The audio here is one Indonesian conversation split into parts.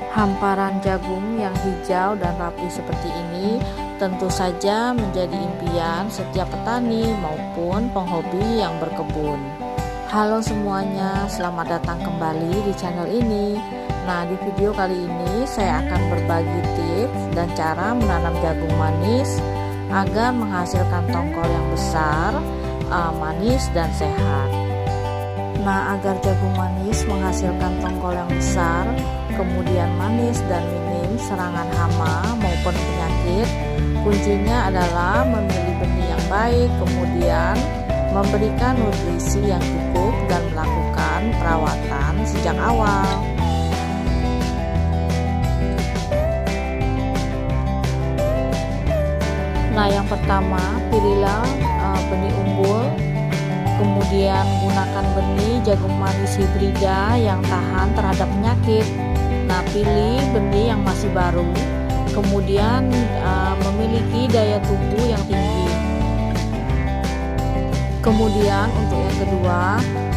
Hamparan jagung yang hijau dan rapi seperti ini tentu saja menjadi impian setiap petani maupun penghobi yang berkebun. Halo semuanya, selamat datang kembali di channel ini. Nah, di video kali ini saya akan berbagi tips dan cara menanam jagung manis agar menghasilkan tongkol yang besar, manis dan sehat. Nah, agar jagung manis menghasilkan tongkol yang besar, kemudian manis dan minim serangan hama maupun penyakit, kuncinya adalah memilih benih yang baik, kemudian memberikan nutrisi yang cukup dan melakukan perawatan sejak awal. Nah, yang pertama, pilihlah benih unggul. Kemudian gunakan benih jagung manis hibrida yang tahan terhadap penyakit. Nah, pilih benih yang masih baru, kemudian memiliki daya tumbuh yang tinggi. Kemudian untuk yang kedua,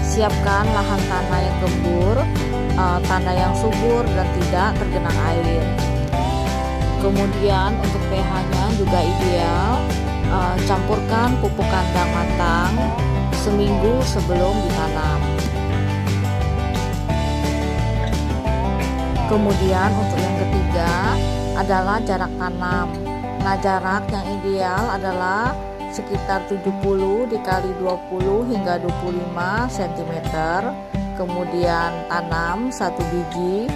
siapkan lahan tanah yang gembur, tanah yang subur dan tidak tergenang air. Kemudian untuk pH-nya juga ideal. Campurkan pupuk kandang matang seminggu sebelum ditanam. Kemudian untuk yang ketiga adalah jarak tanam. Nah, jarak yang ideal adalah sekitar 70 dikali 20 hingga 25 cm. Kemudian tanam satu biji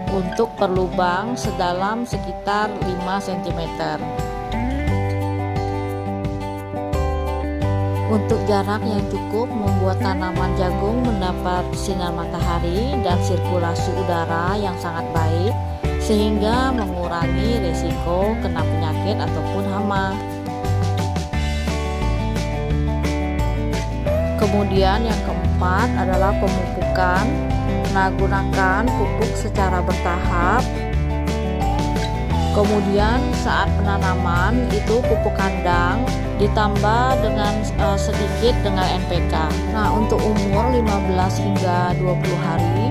untuk per lubang sedalam sekitar 5 cm. Untuk jarak yang cukup membuat tanaman jagung mendapat sinar matahari dan sirkulasi udara yang sangat baik, sehingga mengurangi risiko kena penyakit ataupun hama. Kemudian yang keempat adalah pemupukan. Nah, gunakan pupuk secara bertahap. Kemudian saat penanaman itu pupuk kandang ditambah dengan sedikit dengan NPK. Nah, untuk umur 15 hingga 20 hari,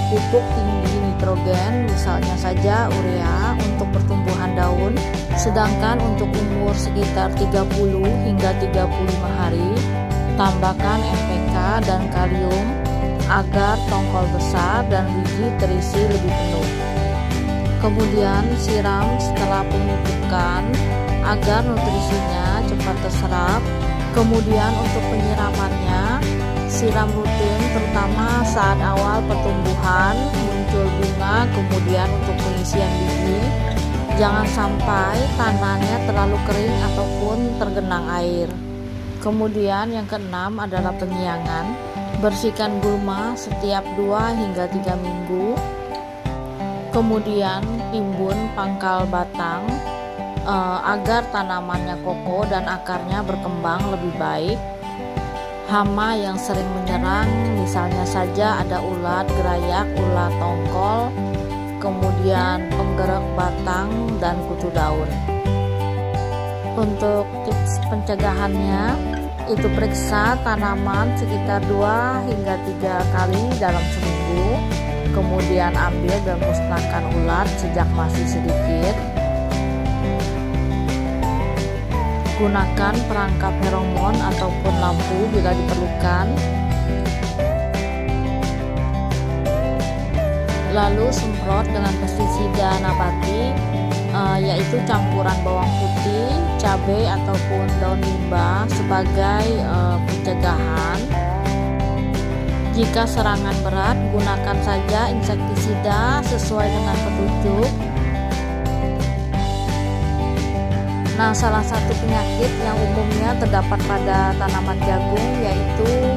pupuk tinggi nitrogen misalnya saja urea untuk pertumbuhan daun. Sedangkan untuk umur sekitar 30 hingga 35 hari, tambahkan NPK dan kalium agar tongkol besar dan biji terisi lebih penuh. Kemudian siram setelah pemupukan agar nutrisinya cepat terserap. Kemudian untuk penyiramannya, siram rutin terutama saat awal pertumbuhan, muncul bunga, kemudian untuk pengisian biji. Jangan sampai tanahnya terlalu kering ataupun tergenang air. Kemudian yang keenam adalah penyiangan. Bersihkan gulma setiap 2 hingga 3 minggu. Kemudian timbun pangkal batang agar tanamannya kokoh dan akarnya berkembang lebih baik. Hama yang sering menyerang misalnya saja ada ulat gerayak, ulat tongkol, kemudian penggerak batang dan kutu daun. Untuk tips pencegahannya, itu periksa tanaman sekitar 2 hingga 3 kali dalam seminggu. Kemudian ambil dan musnahkan ulat sejak masih sedikit. Gunakan perangkap feromon ataupun lampu bila diperlukan. Lalu semprot dengan pestisida nabati, yaitu campuran bawang putih, cabai ataupun daun limbah sebagai pencegahan. Jika serangan berat, gunakan saja insektisida sesuai dengan petunjuk. Nah, salah satu penyakit yang umumnya terdapat pada tanaman jagung yaitu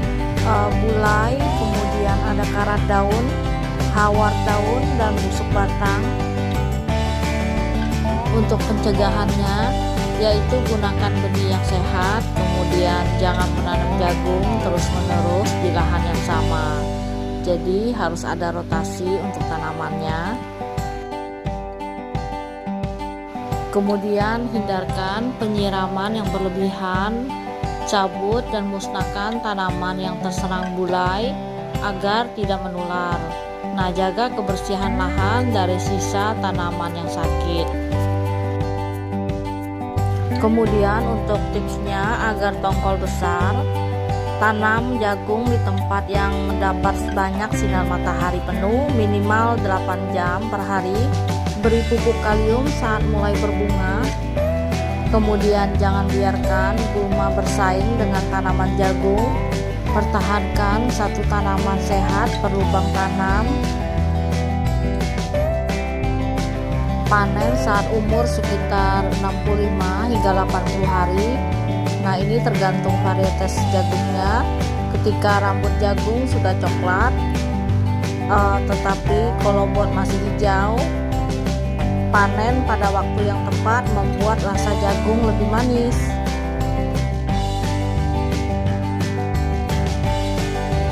bulai, kemudian ada karat daun, hawar daun, dan busuk batang. Untuk pencegahannya, yaitu gunakan benih yang sehat, kemudian jangan menanam jagung terus-menerus di lahan yang sama. Jadi harus ada rotasi untuk tanamannya. Kemudian hindarkan penyiraman yang berlebihan, cabut dan musnahkan tanaman yang terserang bulai agar tidak menular. Nah, jaga kebersihan lahan dari sisa tanaman yang sakit. Kemudian untuk tipsnya agar tongkol besar, tanam jagung di tempat yang mendapat banyak sinar matahari penuh minimal 8 jam per hari. Beri pupuk kalium saat mulai berbunga. Kemudian jangan biarkan gulma bersaing dengan tanaman jagung. Pertahankan satu tanaman sehat per lubang tanam. Panen saat umur sekitar 65 hingga 80 hari. Nah, ini tergantung varietas jagungnya. Ketika rambut jagung sudah coklat, tetapi kolobot masih hijau, panen pada waktu yang tepat membuat rasa jagung lebih manis.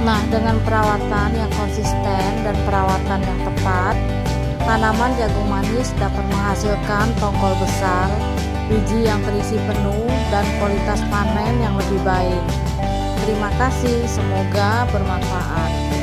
Nah, dengan perawatan yang konsisten dan perawatan yang tepat, tanaman jagung manis dapat menghasilkan tongkol besar, biji yang terisi penuh, dan kualitas panen yang lebih baik. Terima kasih, semoga bermanfaat.